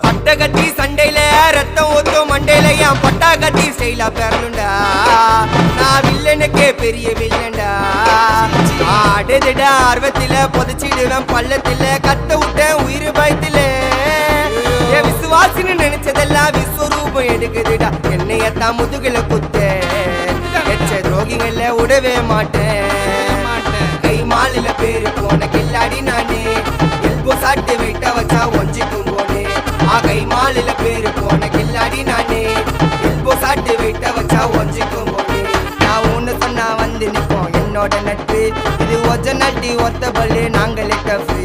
பட்ட கட்டி சண்டையில ரத்தம் ஊத்தும் மண்டையில என் பட்டா கட்டி ஸ்டைலா பேரலுண்டா. நான் வில்லனுக்கே பெரிய வில்லன்டா. ஆடுதிட ஆர்வத்தில புதைச்சிடுவேன் பள்ளத்தில கத்த விட்டேன் உயிர் பயத்தில. என் விசுவாசின்னு நினைச்சதெல்லாம் விஸ்வரூபம் எடுக்குதுடா. என்னையத்தான் முதுகுல குத்த எச்ச துரோகிகள விடவே மாட்டேன். கை மாலில பேரு போன கில்லாடி நானே. எல்போ சாட்டு வெயிட்ட வச்சா ஒஞ்சிக்கும் போனே. கை மாலில பேரு போன கில்லாடி நானே. எல்போ சாட்டு வெயிட்ட வச்சா ஒஞ்சிக்கும் போனே. நான் ஒண்ணு சொன்னா வந்து நிப்போம் என்னோட நட்பு. இது ஒஜ நட்டி ஒத்த பல்லு நாங்களே டஃபு.